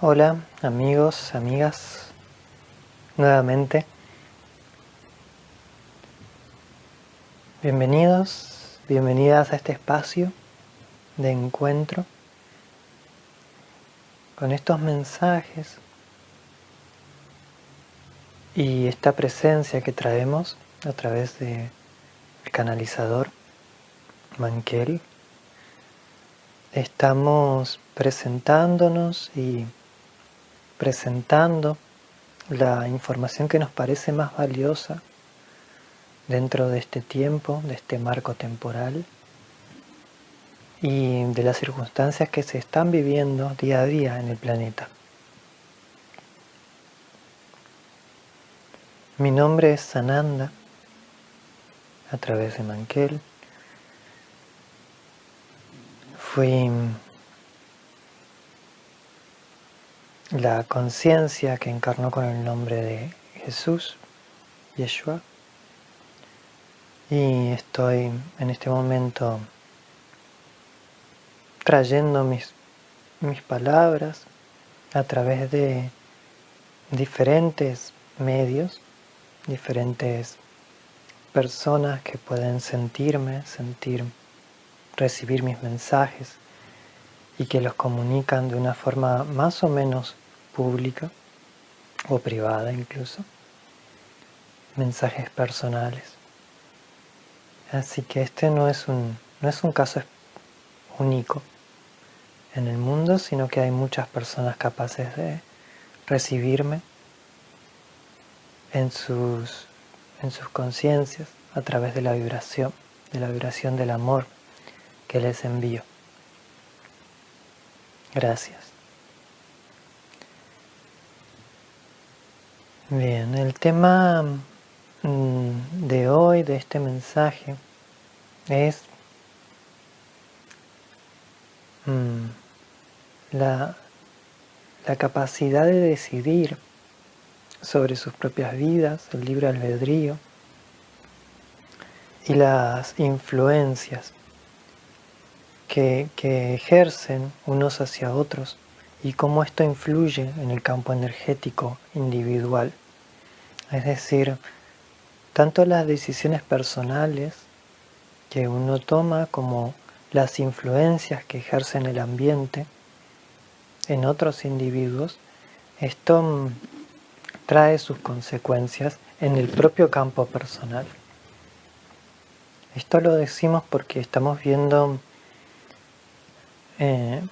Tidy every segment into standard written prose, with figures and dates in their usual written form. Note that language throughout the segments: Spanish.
Hola amigos, amigas, nuevamente. Bienvenidos, bienvenidas a este espacio de encuentro con estos mensajes y esta presencia que traemos a través del canalizador Mankel. Estamos presentándonos y presentando la información que nos parece más valiosa dentro de este tiempo, de este marco temporal y de las circunstancias que se están viviendo día a día en el planeta. Mi nombre es Sananda, a través de Mankel. Fui la conciencia que encarnó con el nombre de Jesús, Yeshua, y estoy en este momento trayendo mis palabras a través de diferentes medios, diferentes personas que pueden recibir mis mensajes y que los comunican de una forma más o menos pública o privada incluso, mensajes personales. Así que este no es un caso único en el mundo, sino que hay muchas personas capaces de recibirme en sus conciencias a través de la vibración del amor que les envío. Gracias. Bien, el tema de hoy, de este mensaje, es la capacidad de decidir sobre sus propias vidas, el libre albedrío y las influencias que ejercen unos hacia otros y cómo esto influye en el campo energético individual. Es decir, tanto las decisiones personales que uno toma como las influencias que ejercen el ambiente en otros individuos, esto trae sus consecuencias en el propio campo personal. Esto lo decimos porque estamos viendo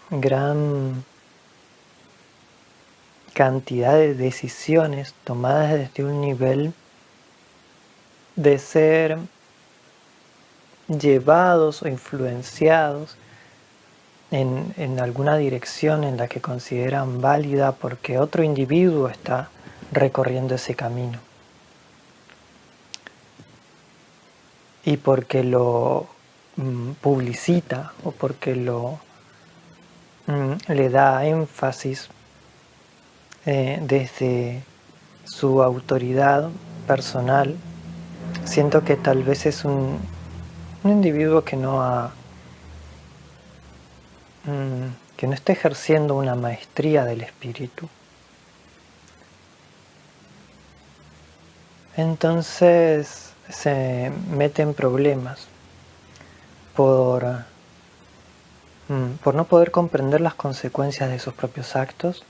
gran cantidad de decisiones tomadas desde un nivel de ser llevados o influenciados en alguna dirección en la que consideran válida porque otro individuo está recorriendo ese camino y porque lo publicita o porque le da énfasis desde su autoridad personal. Siento que tal vez es un individuo que no está ejerciendo una maestría del espíritu. Entonces se mete en problemas por no poder comprender las consecuencias de sus propios actos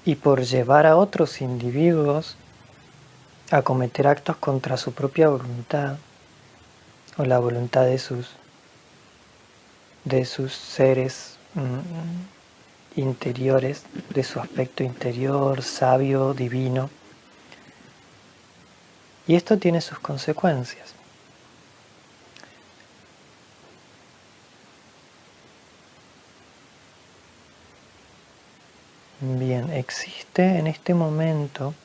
y por llevar a otros individuos a cometer actos contra su propia voluntad o la voluntad de sus seres interiores, de su aspecto interior, sabio, divino. Y esto tiene sus consecuencias. Bien, existe en este momento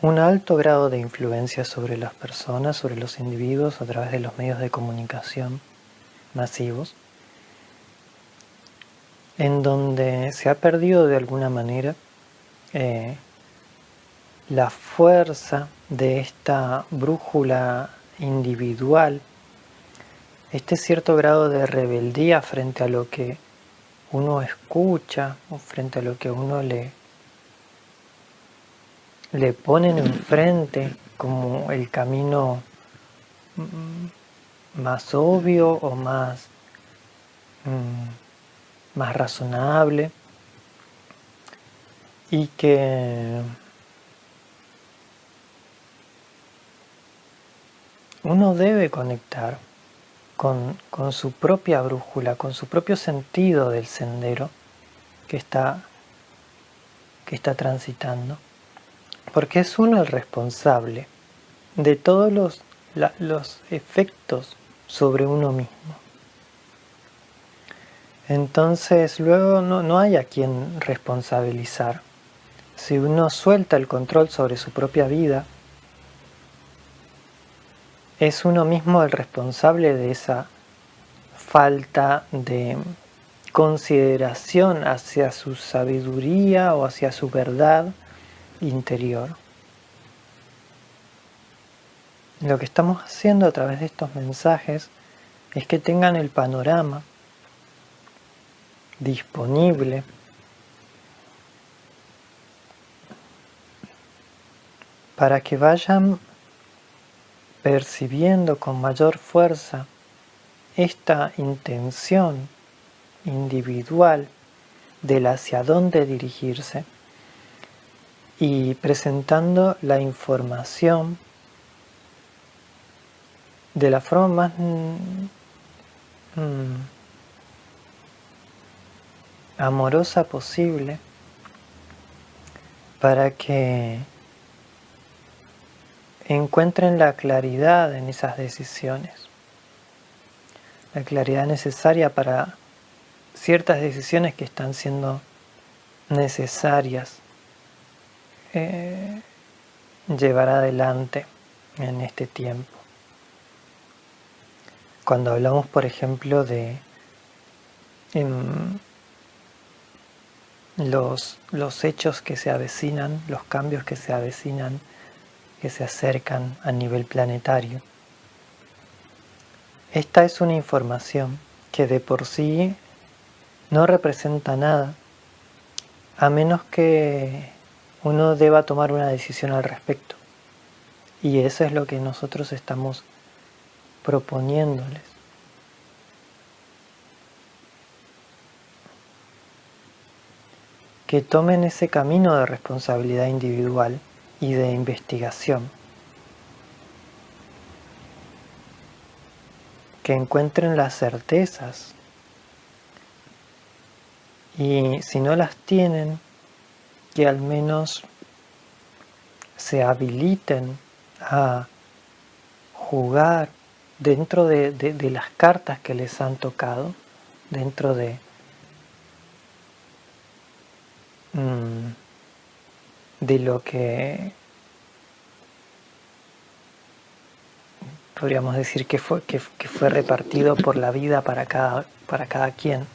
un alto grado de influencia sobre las personas, sobre los individuos a través de los medios de comunicación masivos, en donde se ha perdido de alguna manera la fuerza de esta brújula individual, este cierto grado de rebeldía frente a lo que uno escucha o frente a lo que uno le ponen enfrente como el camino más obvio o más razonable, y que uno debe conectar con su propia brújula, con su propio sentido del sendero que está transitando, porque es uno el responsable de todos los efectos sobre uno mismo. Entonces luego no hay a quien responsabilizar. Si uno suelta el control sobre su propia vida, es uno mismo el responsable de esa falta de consideración hacia su sabiduría o hacia su verdad interior. Lo que estamos haciendo a través de estos mensajes es que tengan el panorama disponible para que vayan percibiendo con mayor fuerza esta intención individual del hacia dónde dirigirse, y presentando la información de la forma más amorosa posible, para que encuentren la claridad en esas decisiones, la claridad necesaria para ciertas decisiones que están siendo necesarias llevar adelante en este tiempo. Cuando hablamos, por ejemplo, de los hechos que se avecinan, los cambios que se avecinan, que se acercan a nivel planetario, esta es una información que de por sí no representa nada, a menos que uno deba tomar una decisión al respecto. Y eso es lo que nosotros estamos proponiéndoles. Que tomen ese camino de responsabilidad individual y de investigación. Que encuentren las certezas. Y si no las tienen, que al menos se habiliten a jugar dentro de las cartas que les han tocado, dentro de lo que podríamos decir que fue repartido por la vida para cada quien.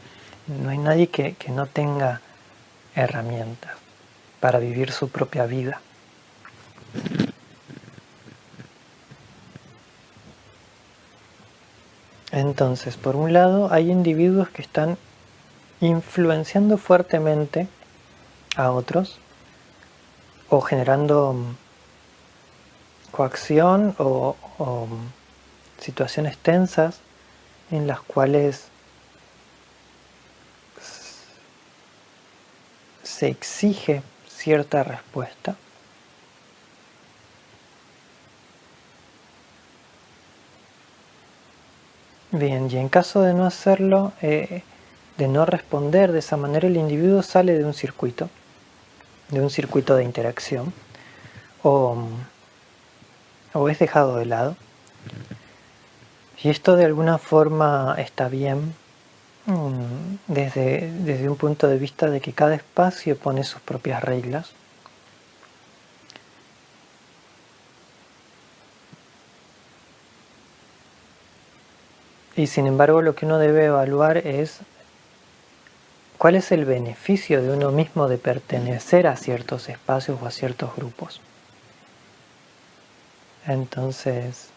No hay nadie que no tenga herramientas para vivir su propia vida. Entonces, por un lado, hay individuos que están influenciando fuertemente a otros, o generando coacción o situaciones tensas en las cuales se exige cierta respuesta. Bien, y en caso de no hacerlo, de no responder de esa manera, el individuo sale de un circuito de interacción, o es dejado de lado. Y esto de alguna forma está bien desde un punto de vista de que cada espacio pone sus propias reglas. Y sin embargo, lo que uno debe evaluar es cuál es el beneficio de uno mismo de pertenecer a ciertos espacios o a ciertos grupos. Entonces,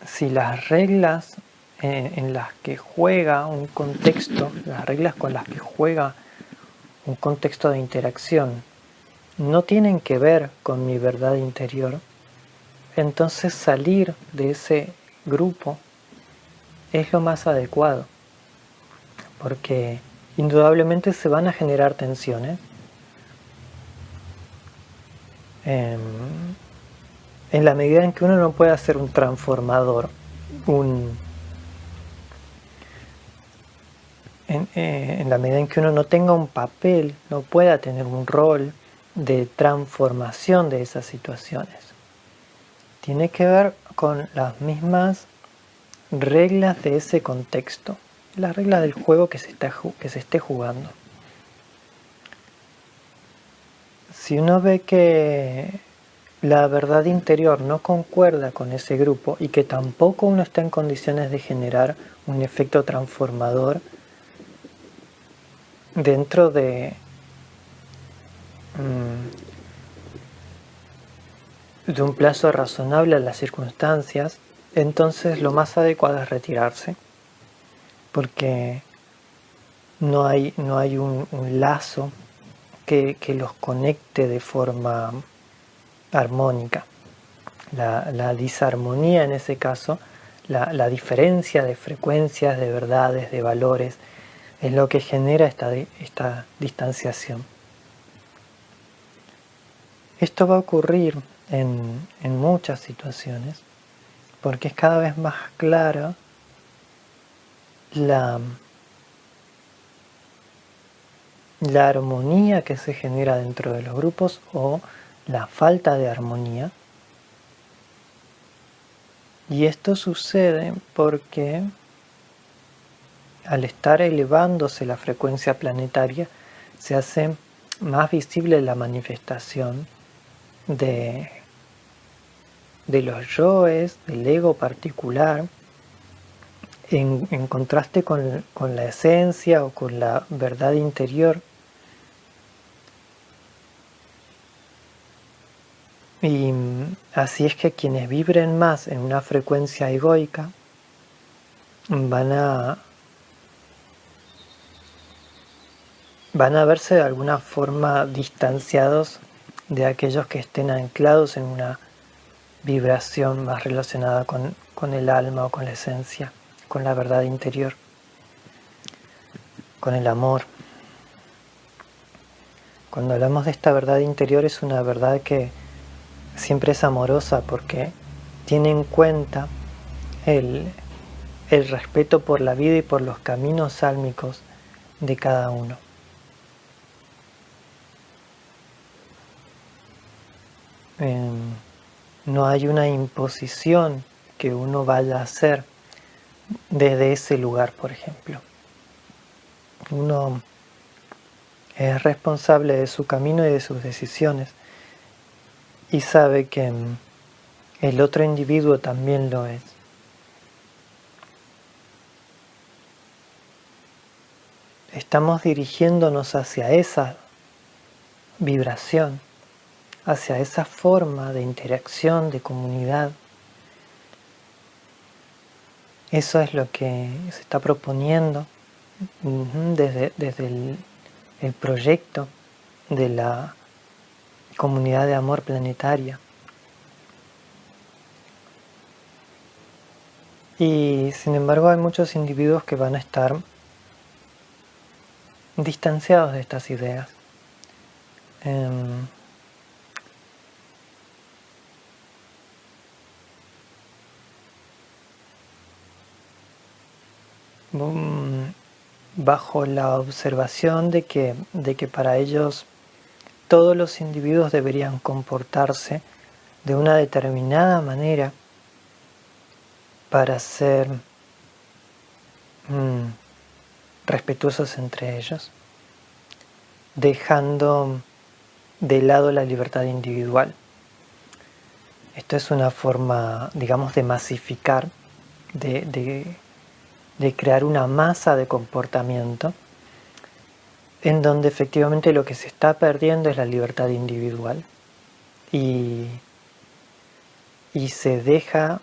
si las reglas en las que juega un contexto, las reglas con las que juega un contexto de interacción, no tienen que ver con mi verdad interior, entonces salir de ese grupo es lo más adecuado, porque indudablemente se van a generar tensiones. En la medida en que uno no pueda ser un transformador, en la medida en que uno no tenga un papel, no pueda tener un rol de transformación de esas situaciones. Tiene que ver con las mismas reglas de ese contexto, las reglas del juego que se esté jugando. Si uno ve que la verdad interior no concuerda con ese grupo y que tampoco uno está en condiciones de generar un efecto transformador dentro de un plazo razonable a las circunstancias, entonces lo más adecuado es retirarse, porque no hay un lazo que los conecte de forma armónica. La disarmonía en ese caso, la diferencia de frecuencias, de verdades, de valores, es lo que genera esta distanciación. Esto va a ocurrir en muchas situaciones, porque es cada vez más clara la armonía que se genera dentro de los grupos o la falta de armonía. Y esto sucede porque al estar elevándose la frecuencia planetaria se hace más visible la manifestación de los yoes, del ego particular, en contraste con la esencia o con la verdad interior. Y así es que quienes vibren más en una frecuencia egoica van a verse de alguna forma distanciados de aquellos que estén anclados en una vibración más relacionada con el alma o con la esencia, con la verdad interior, con el amor. Cuando hablamos de esta verdad interior es una verdad que siempre es amorosa porque tiene en cuenta el respeto por la vida y por los caminos sálmicos de cada uno. No hay una imposición que uno vaya a hacer desde ese lugar, por ejemplo. Uno es responsable de su camino y de sus decisiones y sabe que el otro individuo también lo es. Estamos dirigiéndonos hacia esa vibración, hacia esa forma de interacción, de comunidad. Eso es lo que se está proponiendo desde el proyecto de la comunidad de amor planetaria. Y sin embargo hay muchos individuos que van a estar distanciados de estas ideas. Bajo la observación de que para ellos todos los individuos deberían comportarse de una determinada manera para ser respetuosos entre ellos, dejando de lado la libertad individual. Esto es una forma, digamos, de masificar, de crear una masa de comportamiento en donde efectivamente lo que se está perdiendo es la libertad individual y se deja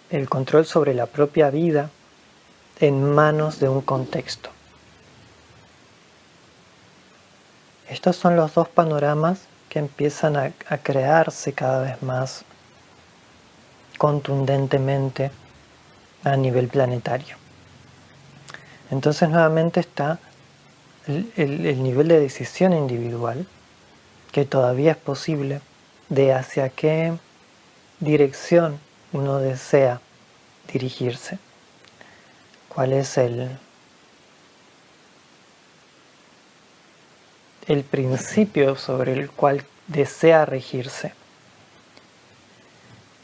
el control sobre la propia vida en manos de un contexto. Estos son los dos panoramas que empiezan a crearse cada vez más contundentemente a nivel planetario. Entonces nuevamente está el nivel de decisión individual, que todavía es posible, de hacia qué dirección uno desea dirigirse. ¿Cuál es el principio sobre el cual desea regirse?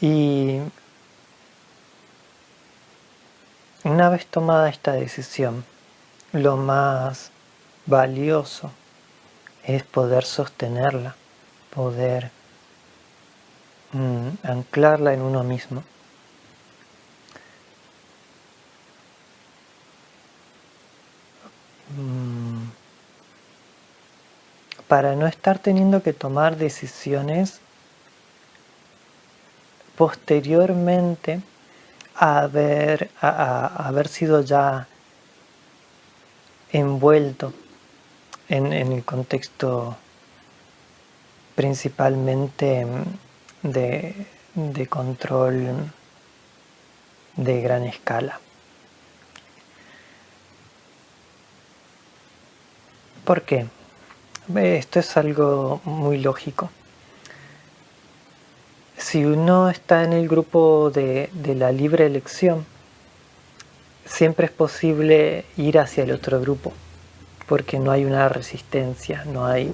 Y una vez tomada esta decisión, lo más valioso es poder sostenerla, poder anclarla en uno mismo. Para no estar teniendo que tomar decisiones posteriormente a haber sido ya envuelto en el contexto principalmente de control de gran escala. ¿Por qué? Esto es algo muy lógico. Si uno está en el grupo de la libre elección, siempre es posible ir hacia el otro grupo, porque no hay una resistencia, no hay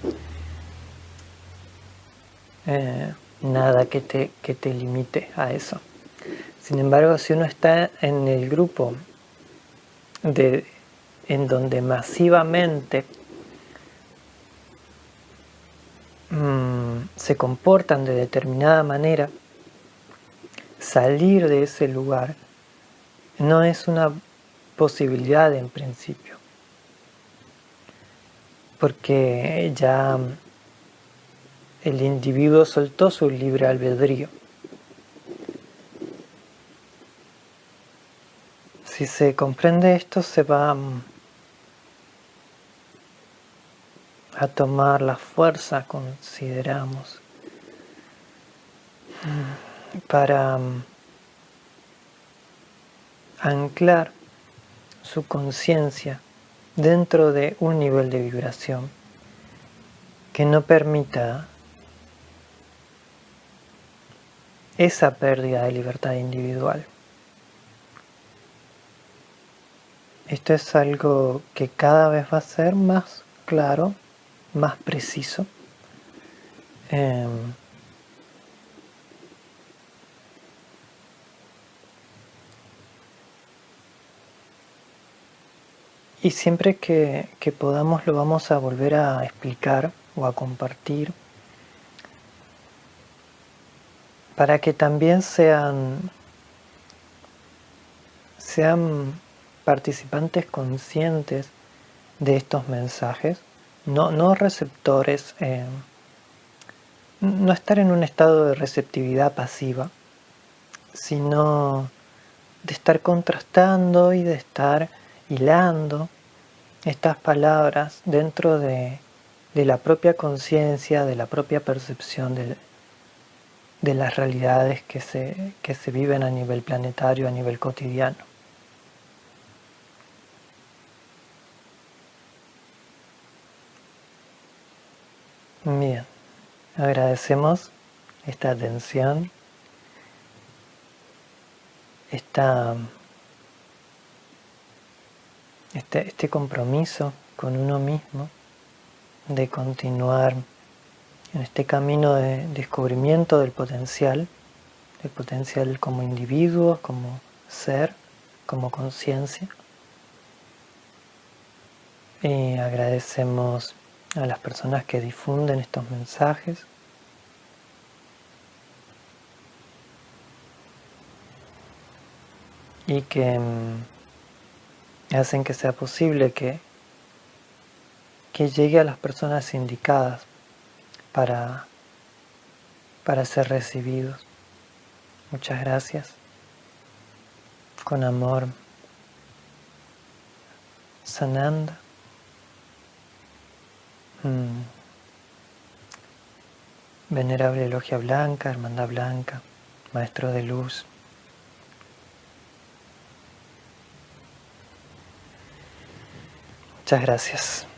nada que te limite a eso. Sin embargo, si uno está en el grupo en donde masivamente se comportan de determinada manera, salir de ese lugar no es una posibilidad en principio, porque ya el individuo soltó su libre albedrío. Si se comprende esto, se va a tomar la fuerza, consideramos, para anclar su conciencia dentro de un nivel de vibración que no permita esa pérdida de libertad individual. Esto es algo que cada vez va a ser más claro, más preciso. Y siempre que podamos lo vamos a volver a explicar o a compartir para que también sean participantes conscientes de estos mensajes, no receptores, no estar en un estado de receptividad pasiva, sino de estar contrastando y de estar hilando estas palabras dentro de la propia conciencia, de la propia percepción de las realidades que se viven a nivel planetario, a nivel cotidiano. Bien, agradecemos esta atención, este compromiso con uno mismo de continuar en este camino de descubrimiento del potencial como individuo, como ser, como conciencia. Y agradecemos a las personas que difunden estos mensajes. Y que hacen que sea posible que llegue a las personas indicadas para ser recibidos. Muchas gracias. con amor, Sananda. Venerable Logia Blanca, Hermandad Blanca, Maestro de Luz. Muchas gracias.